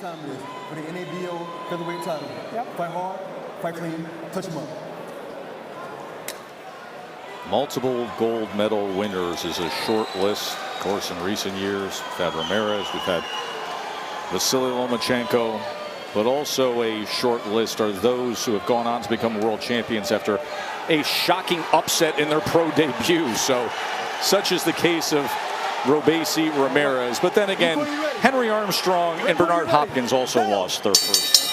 time it is for the NABO featherweight title. Yep. Fight hard, fight clean, touch him up. Multiple gold medal winners is a short list. Of course, in recent years, we've had Ramirez, we've had Vasily Lomachenko, but also a short list are those who have gone on to become world champions after a shocking upset in their pro debut. So, such is the case of Robeisy Ramirez. But then again, Henry Armstrong and Bernard Hopkins also lost their first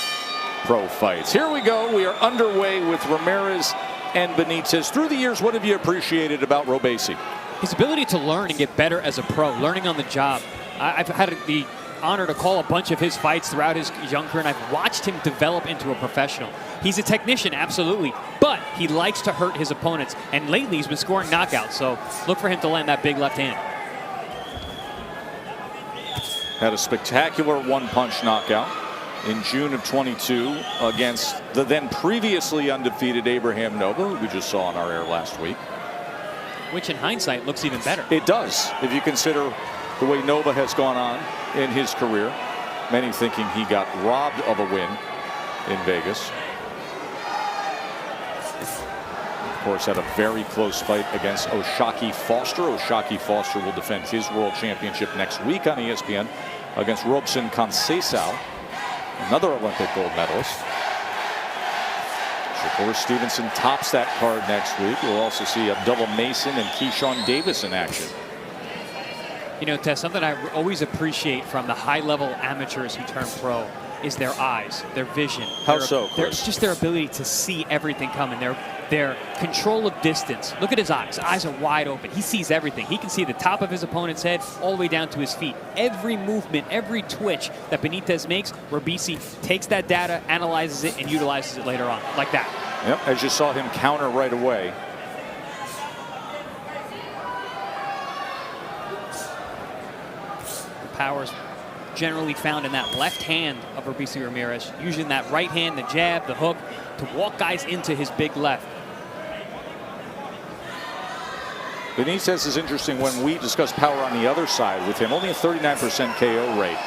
pro fights. Here we go. We are underway with Ramirez and Benitez. Through the years, what have you appreciated about Robeisy? His ability to learn and get better as a pro, learning on the job. I've had the honor to call a bunch of his fights throughout his young career, and I've watched him develop into a professional. He's a technician, absolutely, but he likes to hurt his opponents, and lately he's been scoring knockouts, so look for him to land that big left hand. Had a spectacular one-punch knockout in June of 22 against the then previously undefeated Abraham Nova, who we just saw on our air last week. Which in hindsight looks even better. It does, if you consider the way Nova has gone on in his career. Many thinking he got robbed of a win in Vegas. Of course, had a very close fight against O'Shaquie Foster. O'Shaquie Foster will defend his world championship next week on ESPN against Robson Conceição, another Olympic gold medalist. Shakur Stevenson tops that card next week. We'll also see a double Mason and Keyshawn Davis in action. You know, Tess, something I always appreciate from the high-level amateurs who turn pro is their eyes, their vision. How so, Chris? Just their ability to see everything coming, their control of distance. Look at his eyes. His eyes are wide open. He sees everything. He can see the top of his opponent's head all the way down to his feet. Every movement, every twitch that Benitez makes, Robeisy takes that data, analyzes it, and utilizes it later on, like that. Yep, as you saw him counter right away. Powers generally found in that left hand of Robeisy Ramirez, using that right hand, the jab, the hook, to walk guys into his big left. Benitez is interesting when we discuss power on the other side with him. Only a 39% KO rate,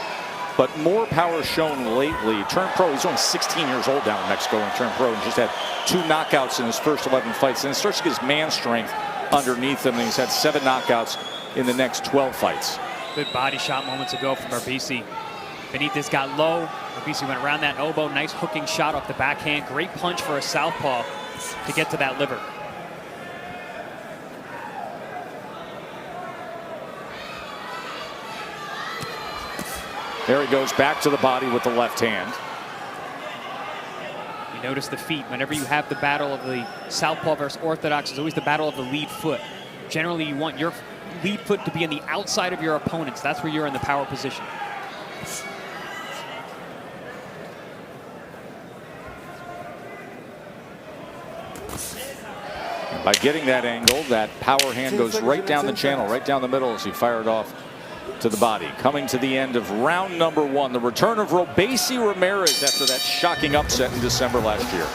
but more power shown lately. Turned pro, he's only 16 years old down in Mexico and turned pro, and just had 2 knockouts in his first 11 fights. And it starts to get his man strength underneath him, and he's had 7 knockouts in the next 12 fights. Good body shot moments ago from Robeisy. Benitez got low. Robeisy went around that elbow. Nice hooking shot off the backhand. Great punch for a southpaw to get to that liver. There he goes back to the body with the left hand. You notice the feet. Whenever you have the battle of the southpaw versus orthodox, it's always the battle of the lead foot. Generally, you want your lead foot to be on the outside of your opponents. That's where you're in the power position. By getting that angle, that power hand goes right down the channel, right down the middle as he fired off to the body. Coming to the end of round number 1, the return of Robeisy Ramirez after that shocking upset in December last year.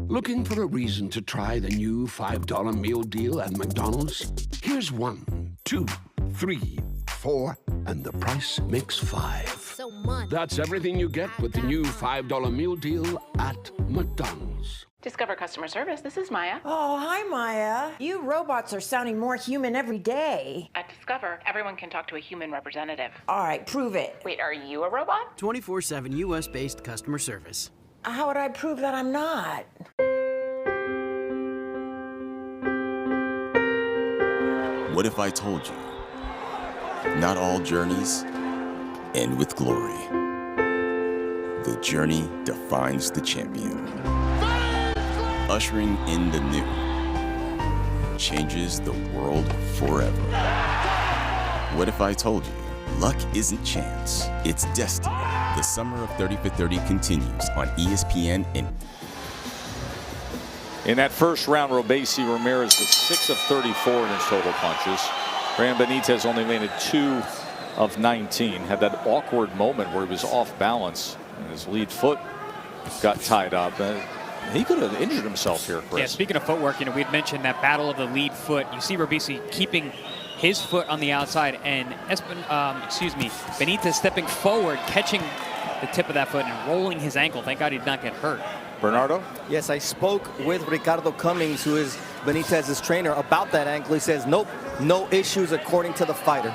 Looking for a reason to try the new $5 meal deal at McDonald's? Here's 1, 2, 3, 4, and the price makes 5. So much. That's everything you get with the new $5 meal deal at McDonald's. Discover customer service. This is Maya. Oh, hi, Maya. You robots are sounding more human every day. At Discover, everyone can talk to a human representative. All right, prove it. Wait, are you a robot? 24/7 US-based customer service. How would I prove that I'm not? What if I told you, not all journeys end with glory. The journey defines the champion. Ushering in the new changes the world forever. What if I told you, luck isn't chance, it's destiny. The summer of 30 for 30 continues on ESPN and In that first round, Robeisy Ramirez was 6 of 34 in his total punches. Ram Benitez only landed 2 of 19. Had that awkward moment where he was off balance and his lead foot got tied up. He could have injured himself here, Chris. Yeah, speaking of footwork, you know, we had mentioned that battle of the lead foot. You see Robeisy keeping his foot on the outside, and Benitez stepping forward, catching the tip of that foot and rolling his ankle. Thank God he did not get hurt. Bernardo? Yes, I spoke with Ricardo Cummings, who is Benitez's trainer, about that ankle. He says, nope, no issues according to the fighter.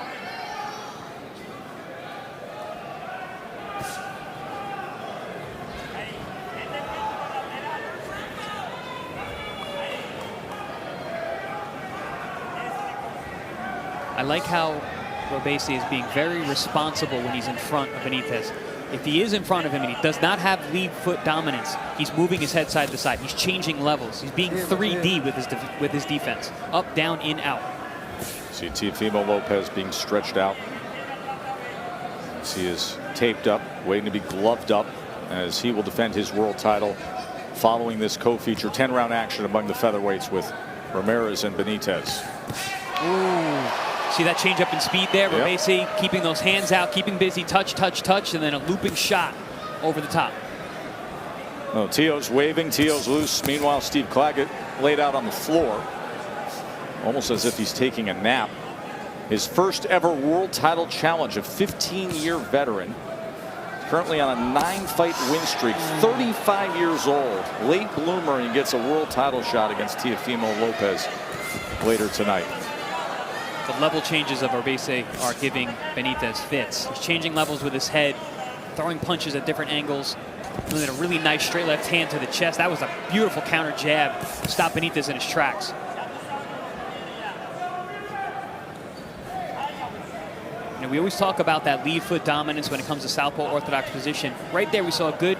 I like how Robeisy is being very responsible when he's in front of Benitez. If he is in front of him and he does not have lead foot dominance, he's moving his head side to side. He's changing levels. He's being 3D with his defense. Up, down, in, out. See Teofimo Lopez being stretched out. He is taped up, waiting to be gloved up as he will defend his world title following this co-feature 10-round action among the featherweights with Ramirez and Benitez. Ooh. See that change up in speed there? Yep. Robeisy keeping those hands out, keeping busy, touch, touch, touch, and then a looping shot over the top. Oh, Teo's waving, Teo's loose. Meanwhile, Steve Claggett laid out on the floor, almost as if he's taking a nap. His first ever world title challenge, a 15-year veteran. Currently on a 9-fight win streak, 35 years old. Late bloomer, and he gets a world title shot against Teofimo Lopez later tonight. The level changes of Robeisy are giving Benitez fits. He's changing levels with his head, throwing punches at different angles, and then a really nice straight left hand to the chest. That was a beautiful counter jab. Stopped Benitez in his tracks. You know, we always talk about that lead foot dominance when it comes to southpaw orthodox position. Right there we saw a good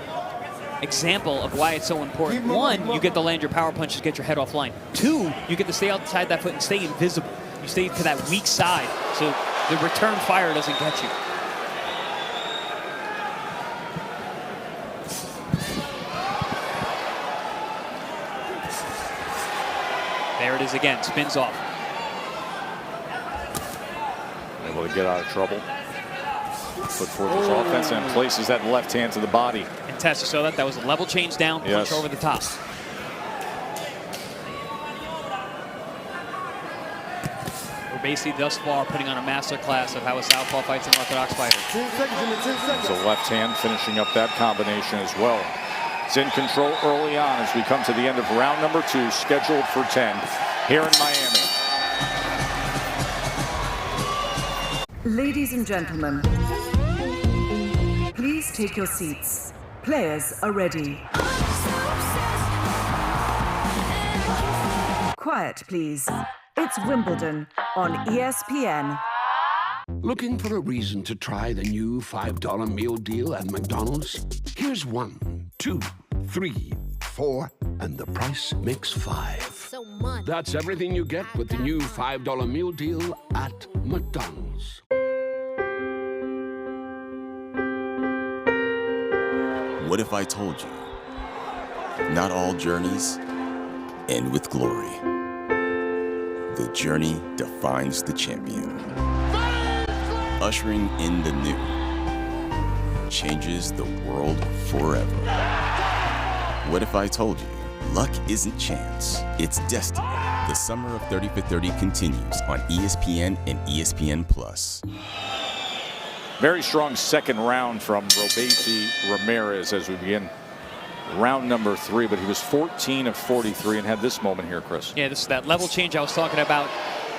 example of why it's so important. One, you get to land your power punches, get your head offline. Two, you get to stay outside that foot and stay invisible. You stay to that weak side, so the return fire doesn't get you. There it is again, spins off. Able to get out of trouble. Put forth his offense and places that left hand to the body. And Tess, you saw that? That was a level change down, punch over the top. Robeisy thus far putting on a master class of how a southpaw fights an orthodox fighter. 10 seconds. So left hand finishing up that combination as well. It's in control early on as we come to the end of round number 2, scheduled for 10 here in Miami. Ladies and gentlemen, please take your seats. Players are ready. Quiet, please. It's Wimbledon on ESPN. Looking for a reason to try the new $5 meal deal at McDonald's? Here's 1, 2, 3, 4, and the price makes 5. So much. That's everything you get with the new $5 meal deal at McDonald's. What if I told you, not all journeys end with glory. The journey defines the champion. Ushering in the new changes the world forever. What if I told you, luck isn't chance, it's destiny. The summer of 30 for 30 continues on ESPN and ESPN+. Very strong second round from Robeisy Ramirez as we begin round number 3, but he was 14 of 43 and had this moment here, Chris. Yeah, this is that level change I was talking about.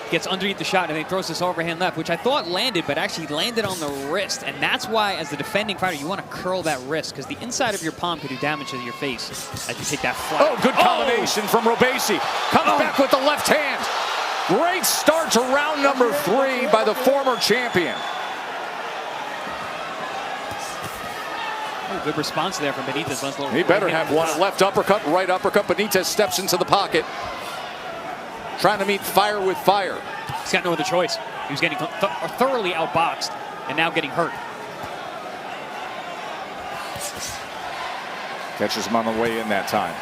Gets underneath the shot and then throws this overhand left, which I thought landed, but actually landed on the wrist. And that's why, as the defending fighter, you want to curl that wrist, because the inside of your palm could do damage to your face as you take that flat. Oh, good combination from Robeisy. Comes back with the left hand. Great start to round number 3 by the former champion. Oh, good response there from Benitez. He better have one left uppercut, right uppercut. Benitez steps into the pocket, trying to meet fire with fire. He's got no other choice. He was getting thoroughly outboxed and now getting hurt. Catches him on the way in that time.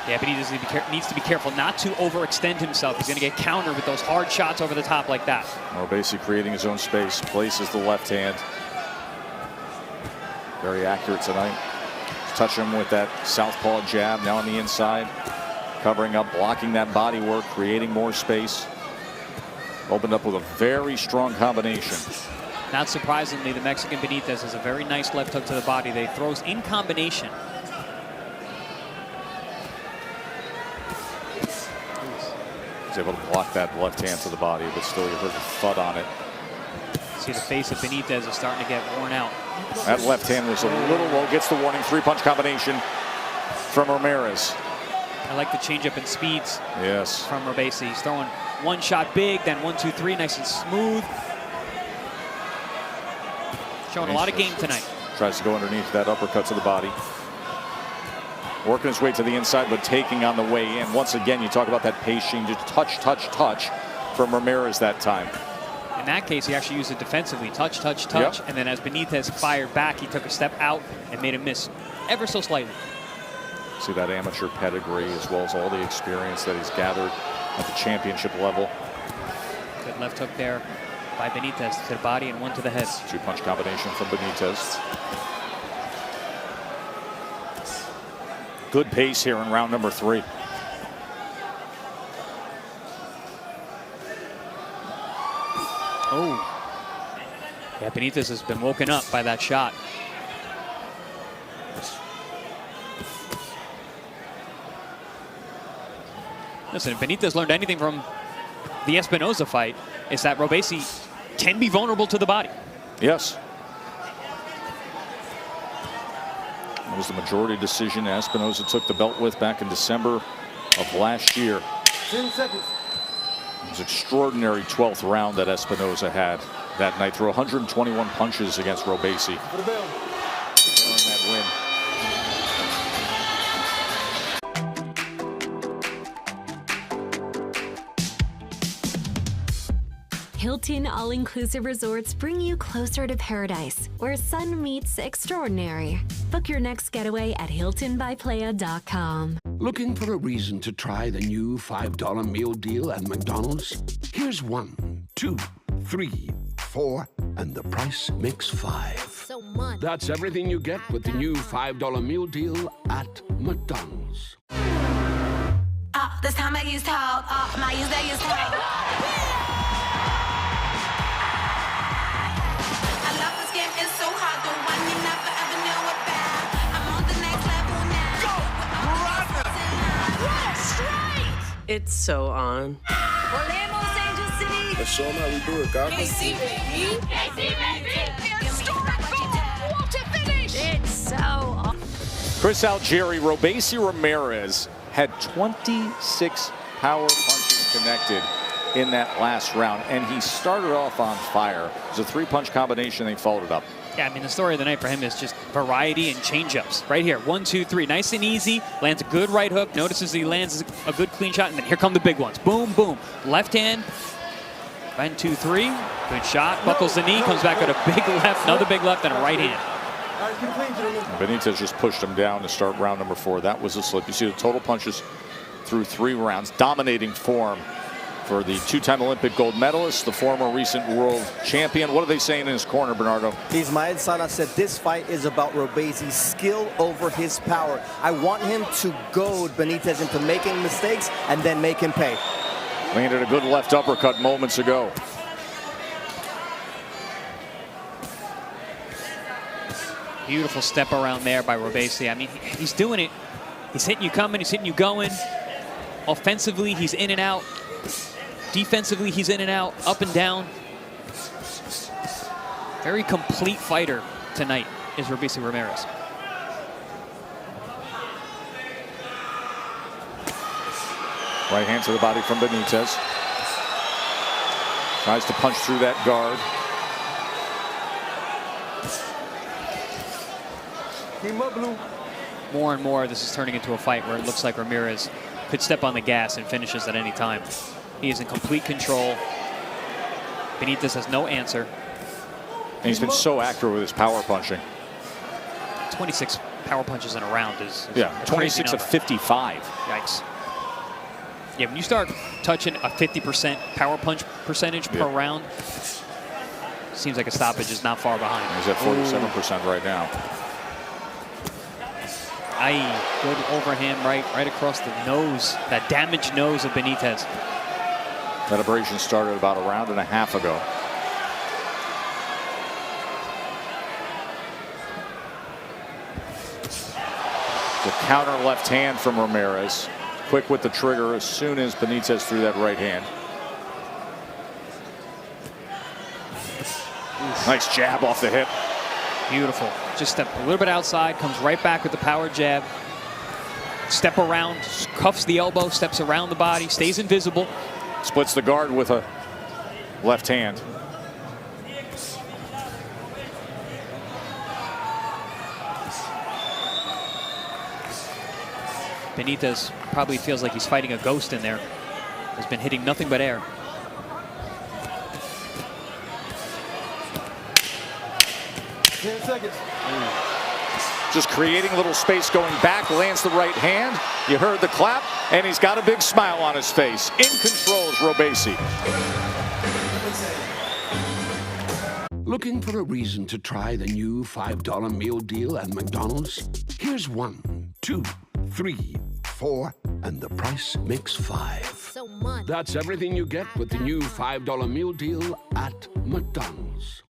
Yeah, but he needs to be careful not to overextend himself. He's going to get countered with those hard shots over the top like that. Robeisy creating his own space, places the left hand. Very accurate tonight. Touch him with that southpaw jab now on the inside. Covering up, blocking that body work, creating more space. Opened up with a very strong combination. Not surprisingly, the Mexican Benitez has a very nice left hook to the body. They throws in combination. He's able to block that left hand to the body, but still you heard the thud on it. See, the face of Benitez is starting to get worn out. That left hand was a little low. Gets the warning. 3-punch combination from Ramirez. I like the changeup in speeds. Yes. From Robeisy. He's throwing one shot big, then 1, 2, 3, nice and smooth. Showing a lot of game tonight. Tries to go underneath that uppercut to the body. Working his way to the inside, but taking on the way in. Once again, you talk about that pacing, just touch, touch, touch from Ramirez that time. In that case, he actually used it defensively. Touch, touch, touch. Yep. And then as Benitez fired back, he took a step out and made him miss ever so slightly. See that amateur pedigree as well as all the experience that he's gathered at the championship level. Good left hook there by Benitez to the body and one to the head. 2-punch combination from Benitez. Good pace here in round number 3. Oh. Yeah, Benitez has been woken up by that shot. Listen, if Benitez learned anything from the Espinoza fight, it's that Robeisy can be vulnerable to the body. Yes. It was the majority decision Espinoza took the belt with back in December of last year. 10 seconds. It was an extraordinary 12th round that Espinoza had that night. Threw 121 punches against Robeisy. For the bell. That win. Hilton All-Inclusive Resorts bring you closer to paradise, where sun meets extraordinary. Book your next getaway at HiltonByPlaya.com. Looking for a reason to try the new $5 meal deal at McDonald's? Here's 1, 2, 3, 4, and the price makes 5. So much. That's everything you get with the new $5 meal deal at McDonald's. This time I use talk. My use that use talk. I love this game, it's so hard. The one you never ever knew about. I'm on the next level now. Go! What a strike! It's so on. Volemos, Angel City. Let's show them how we do it, God. KC, baby. KC, baby. Historic goal. What a finish. It's so on. Chris Algieri, Robeisy Ramirez had 26 power punches connected in that last round, and he started off on fire. It was a 3-punch combination. They followed it up. Yeah, I mean, the story of the night for him is just variety and change-ups. Right here, 1, 2, 3, nice and easy. Lands a good right hook. Notices he lands a good clean shot, and then here come the big ones. Boom, boom. Left hand. 1, 2, 3. Good shot. Buckles the knee. Comes back with a big left, another big left, and a right hand. Benitez just pushed him down to start round number 4. That was a slip. You see the total punches through 3 rounds. Dominating form for the 2-time Olympic gold medalist, the former recent world champion. What are they saying in his corner, Bernardo? Ismael Sana said this fight is about Robeisy's skill over his power. I want him to goad Benitez into making mistakes and then make him pay. Landed a good left uppercut moments ago. Beautiful step around there by Robeisy. I mean, he's doing it. He's hitting you coming, he's hitting you going. Offensively, he's in and out. Defensively, he's in and out, up and down. Very complete fighter tonight is Robeisy Ramirez. Right hand to the body from Benitez. Tries to punch through that guard. Keep up, Blue. More and more, this is turning into a fight where it looks like Ramirez could step on the gas and finishes at any time. He is in complete control. Benitez has no answer. And he's been so accurate with his power punching. 26 power punches in a round is yeah, 26 of 55. Yikes. Yeah, when you start touching a 50% power punch percentage per round, seems like a stoppage is not far behind. He's at 47% right now. Good overhand right across the nose, that damaged nose of Benitez. Celebration started about a round and a half ago. The counter left hand from Ramirez. Quick with the trigger as soon as Benitez threw that right hand. Nice jab off the hip. Beautiful. Just step a little bit outside, comes right back with the power jab. Step around, cuffs the elbow, steps around the body, stays invisible. Splits the guard with a left hand. Benitez probably feels like he's fighting a ghost in there. Has been hitting nothing but air. Just creating a little space, going back, lands the right hand. You heard the clap, and he's got a big smile on his face. In control is Robeisy. Looking for a reason to try the new $5 meal deal at McDonald's? Here's 1, 2, 3, 4, and the price makes 5. So much. That's everything you get with the new $5 meal deal at McDonald's.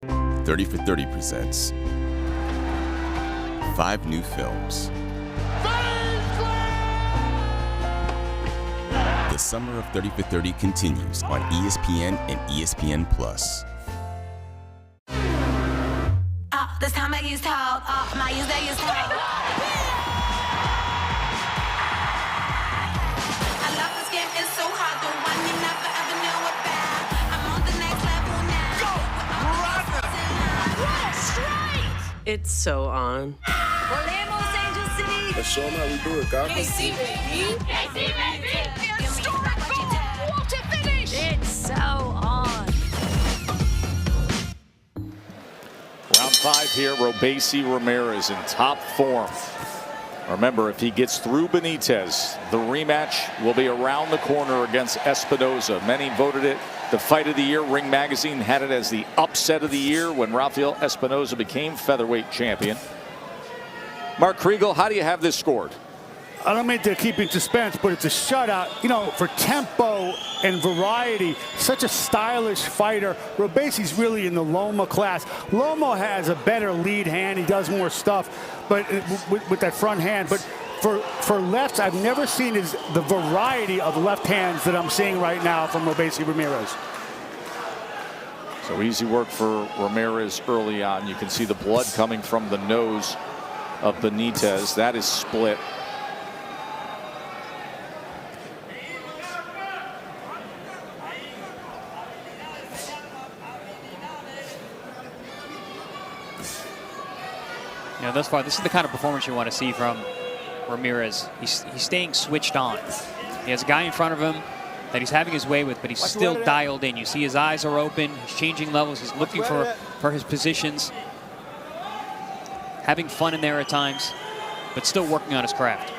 30 for 30 presents 5 new films. The summer of 30 for 30 continues on ESPN and ESPN+. This time I used help. My use that used help. I love this game, it's so hard. The one you never ever knew about. I'm on the next level now. Go! What a strike! It's so on. Volemos, Angel City. Let's show them how we do it, guys. KC, baby. KC, baby. Historic goal. Walter finish. It's so on. Round 5 here, Robeisy Ramirez in top form. Remember, if he gets through Benitez, the rematch will be around the corner against Espinoza. Many voted it the fight of the year. Ring Magazine had it as the upset of the year when Rafael Espinoza became featherweight champion. Mark Kriegel, how do you have this scored? I don't mean to keep in suspense, but it's a shutout. You know, for tempo and variety, such a stylish fighter. Robeisy's really in the Loma class. Loma has a better lead hand. He does more stuff, but with that front hand. But for lefts, I've never seen the variety of left hands that I'm seeing right now from Robeisy Ramirez. So easy work for Ramirez early on. You can see the blood coming from the nose of Benitez. That is split. You know, thus far, this is the kind of performance you want to see from Ramirez. He's staying switched on. He has a guy in front of him that he's having his way with, but he's still dialed in. You see his eyes are open. He's changing levels. He's looking for his positions. Having fun in there at times, but still working on his craft.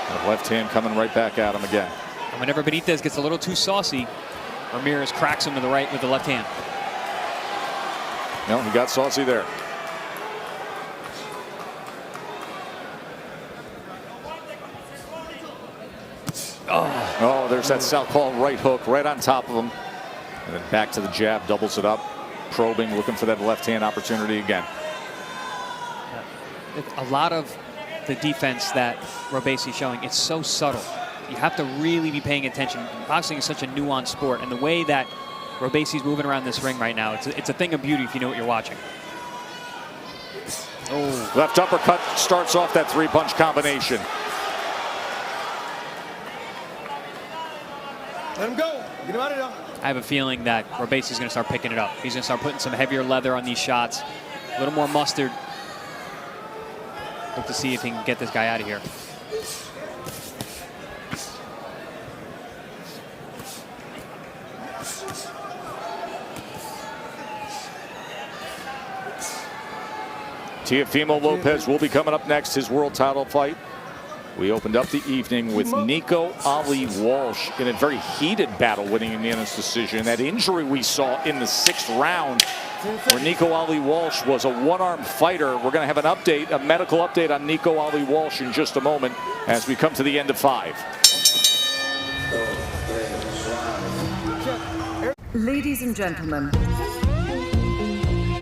The left hand coming right back at him again. And whenever Benitez gets a little too saucy, Ramirez cracks him to the right with the left hand. No, he got saucy there. Oh, there's that southpaw right hook right on top of him. And then back to the jab, doubles it up, probing, looking for that left hand opportunity again. A lot of the defense that Robeisy is showing, it's so subtle. You have to really be paying attention. Boxing is such a nuanced sport, and the way that Robeisy is moving around this ring right now, it's a thing of beauty if you know what you're watching. Oh, left uppercut starts off that 3-punch combination. Let him go. Get him out of there. I have a feeling that Robeisy is going to start picking it up. He's going to start putting some heavier leather on these shots, a little more mustard. Look to see if he can get this guy out of here. Teofimo Lopez will be coming up next, his world title fight. We opened up the evening with Nico Ali Walsh in a very heated battle, winning a unanimous decision. That injury we saw in the 6th round where Nico Ali Walsh was a one-armed fighter. We're going to have an update, a medical update on Nico Ali Walsh in just a moment as we come to the end of 5. Ladies and gentlemen,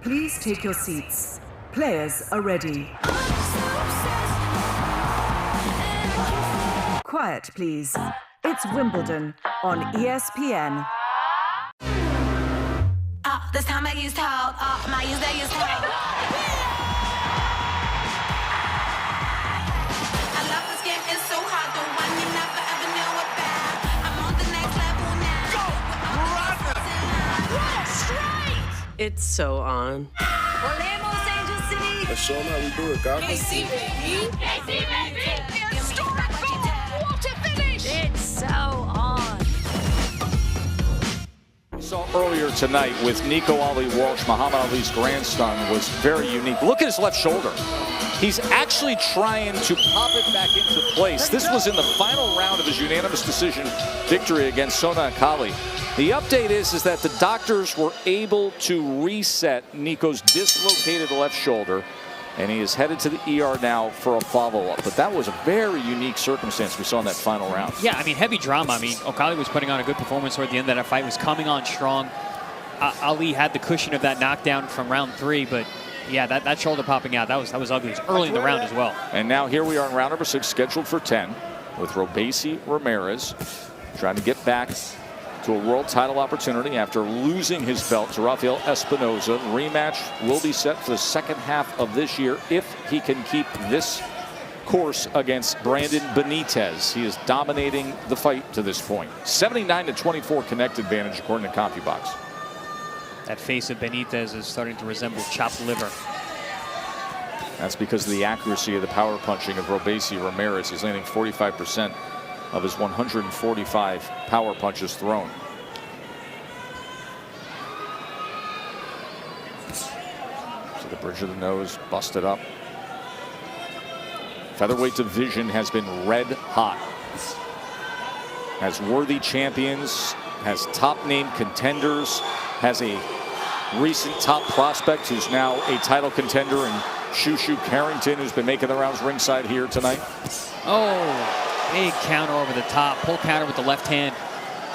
please take your seats. Players are ready. Quiet, please. It's Wimbledon on ESPN. This time I use talk. My use that use talk. I love this game. It's so hard. The one you never ever knew about. I'm on the next level now. What a strike! It's so on. Orlando, Angel City. Let's show them how we do it, guys. KC, baby. KC, baby. The historic goal. What a finish. It's so on. Saw earlier tonight with Nico Ali Walsh, Muhammad Ali's grandson, was very unique. Look at his left shoulder. He's actually trying to pop it back into place. This was in the final round of his unanimous decision victory against Sona Akali. The update is that the doctors were able to reset Nico's dislocated left shoulder, and he is headed to the ER now for a follow-up. But that was a very unique circumstance we saw in that final round. Yeah, I mean, heavy drama. I mean, Akali was putting on a good performance toward the end of that fight, was coming on strong. Ali had the cushion of that knockdown from round 3, but yeah, that shoulder popping out, that was ugly. It was early in the round as well. And now here we are in round number 6, scheduled for 10, with Robeisy Ramirez trying to get back to a world title opportunity after losing his belt to Rafael Espinoza. Rematch will be set for the second half of this year if he can keep this course against Brandon Benitez. He is dominating the fight to this point. 79-24 connect advantage according to CompuBox. That face of Benitez is starting to resemble chopped liver. That's because of the accuracy of the power punching of Robeisy Ramirez. He's landing 45% of his 145 power punches thrown. So the bridge of the nose busted up. Featherweight division has been red hot. Has worthy champions, has top name contenders, has a recent top prospect who's now a title contender in Shushu Carrington, who's been making the rounds ringside here tonight. Oh. Big counter over the top, pull counter with the left hand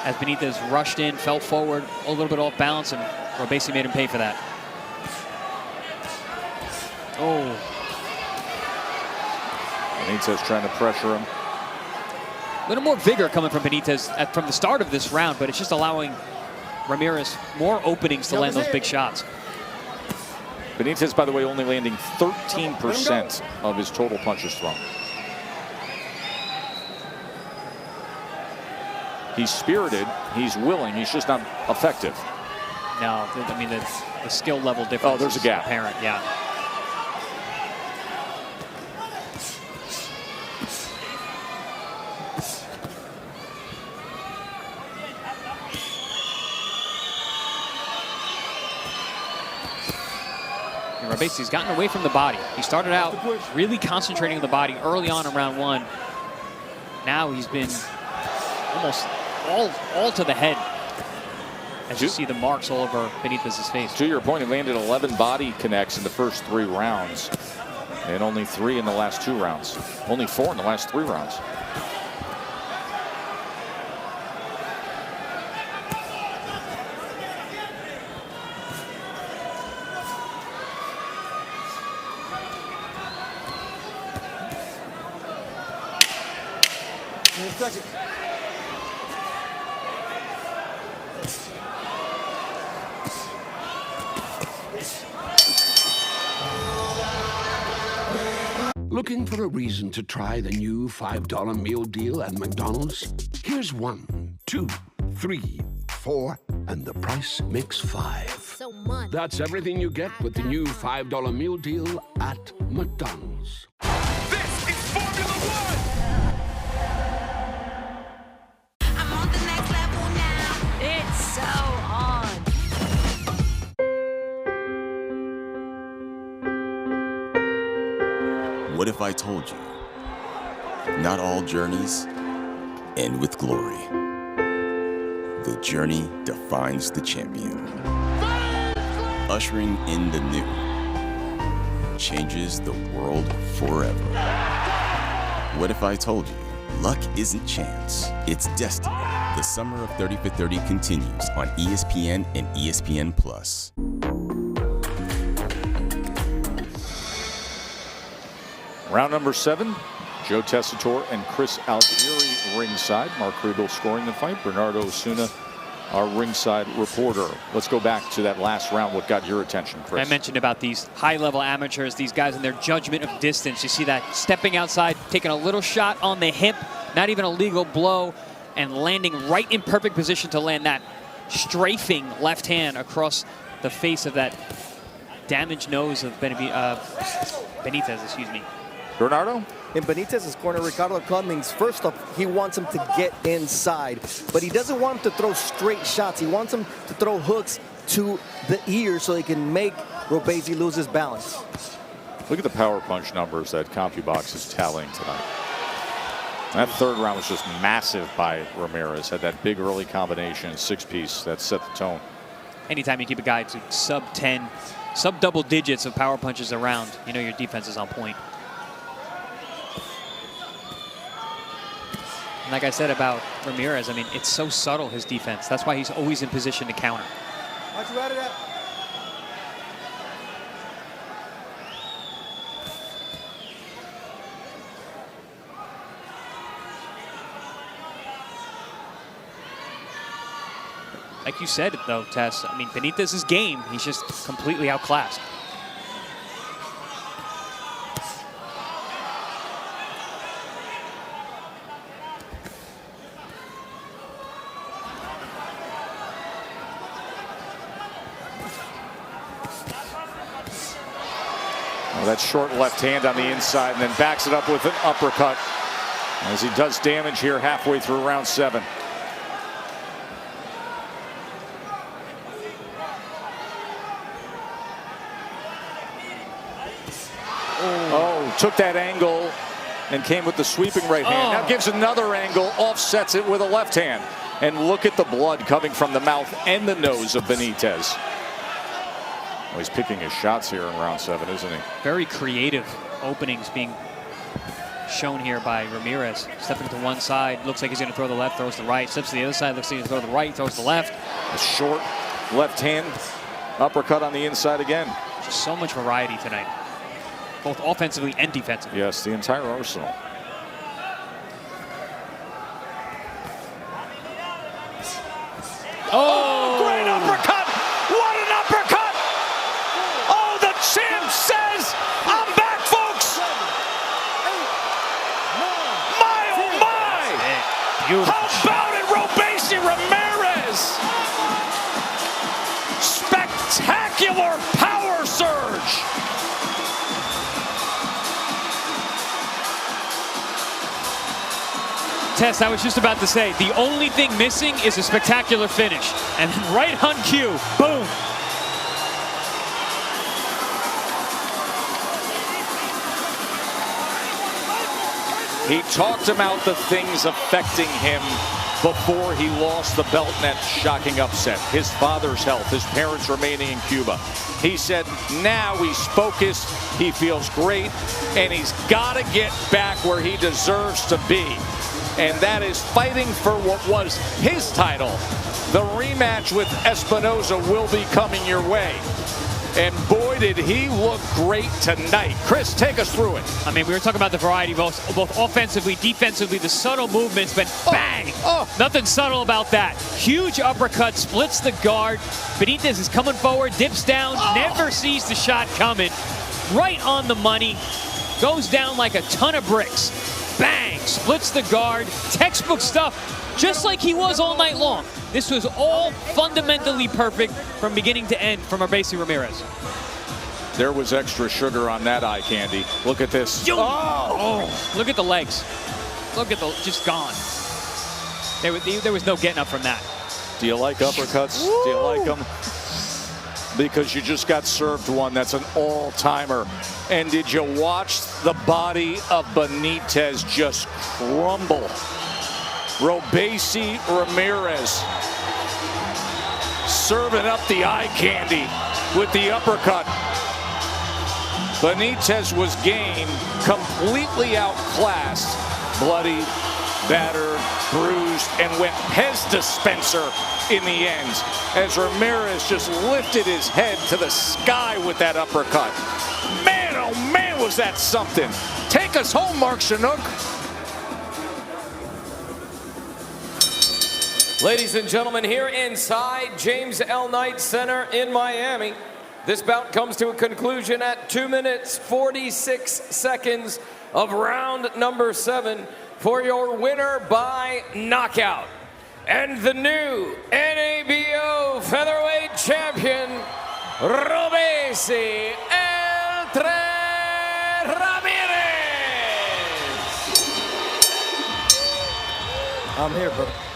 as Benitez rushed in, fell forward, a little bit off balance, and Robeisy made him pay for that. Oh. Benitez trying to pressure him. A little more vigor coming from Benitez from the start of this round, but it's just allowing Ramirez more openings to land those big shots. Benitez, by the way, only landing 13% of his total punches thrown. He's spirited, he's willing, he's just not effective. No, I mean, the skill level difference. Oh, there's a gap. Apparent, yeah. Robeisy's gotten away from the body. He started out really concentrating on the body early on in round 1. Now he's been almost all to the head, as you see the marks all over Benitez's face. To your point, he landed 11 body connects in the first 3 rounds, and only 3 in the last 2 rounds. Only 4 in the last 3 rounds. Looking for a reason to try the new $5 meal deal at McDonald's? Here's 1, 2, 3, 4, and the price makes 5. So much. That's everything you get with the new $5 meal deal at McDonald's. This is Formula One! I'm on the next level now. It's so on. What if I told you, not all journeys end with glory. The journey defines the champion. ushering in the new changes the world forever. What if I told you luck isn't chance, it's destiny? The summer of 30 for 30 continues on ESPN and ESPN+. Round number 7, Joe Tessitore and Chris Algieri ringside. Mark Riegel scoring the fight. Bernardo Osuna, our ringside reporter. Let's go back to that last round. What got your attention, Chris? I mentioned about these high-level amateurs, these guys and their judgment of distance. You see that stepping outside, taking a little shot on the hip, not even a legal blow, and landing right in perfect position to land that strafing left hand across the face of that damaged nose of Benitez, excuse me. Bernardo? In Benitez's corner, Ricardo Cummings, first up, he wants him to get inside, but he doesn't want him to throw straight shots. He wants him to throw hooks to the ears so he can make Robeisy lose his balance. Look at the power punch numbers that CompuBox is tallying tonight. That third round was just massive by Ramirez. Had that big early combination, 6-piece that set the tone. Anytime you keep a guy to sub-10, sub-double digits of power punches around, you know your defense is on point. And like I said about Ramirez, I mean, it's so subtle, his defense. That's why he's always in position to counter. How'd you out of that? Like you said, though, Tess, I mean, Benitez's game, he's just completely outclassed. Well, that short left hand on the inside and then backs it up with an uppercut as he does damage here halfway through round 7. Oh, took that angle and came with the sweeping right hand. Now gives another angle, offsets it with a left hand. And look at the blood coming from the mouth and the nose of Benitez. Well, he's picking his shots here in round 7, isn't he? Very creative openings being shown here by Ramirez. Stepping to one side, looks like he's going to throw the left, throws the right. Steps to the other side, looks like he's going to throw the right, throws the left. A short left hand uppercut on the inside again. Just so much variety tonight, both offensively and defensively. Yes, the entire arsenal. Oh, great uppercut! What an uppercut! Oh, the champ says, I'm back, folks! My, oh my! Beautiful. How about it, Robeisy Ramirez? Spectacular power surge! Tess, I was just about to say, the only thing missing is a spectacular finish. And then right on cue, boom. He talked about the things affecting him before he lost the belt in that shocking upset. His father's health, his parents remaining in Cuba. He said now he's focused, he feels great, and he's got to get back where he deserves to be. And that is fighting for what was his title. The rematch with Espinoza will be coming your way. And boy, did he look great tonight. Chris, take us through it. I mean, we were talking about the variety, both offensively, defensively, the subtle movements, but bang! Nothing subtle about that. Huge uppercut, splits the guard. Benitez is coming forward, dips down, never sees the shot coming. Right on the money, goes down like a ton of bricks. Bang! Splits the guard. Textbook stuff, just like he was all night long. This was all fundamentally perfect from beginning to end from Robeisy Ramirez. There was extra sugar on that eye candy. Look at this. Oh, look at the legs. Look at the, just gone. There was no getting up from that. Do you like uppercuts? Woo! Do you like them? Because you just got served one that's an all-timer. And did you watch the body of Benitez just crumble? Robeisy Ramirez serving up the eye candy. with the uppercut. Benitez was game, completely outclassed, bloody, battered, bruised, and went Pez dispenser in the end as Ramirez just lifted his head to the sky with that uppercut. Man, oh man, was that something. Take us home, Mark Chinook. Ladies and gentlemen, here inside James L. Knight Center in Miami, this bout comes to a conclusion at 2 minutes, 46 seconds of round number 7 for your winner by knockout. And the new NABO featherweight champion, Robeisy El Tres Ramirez. I'm here, brother.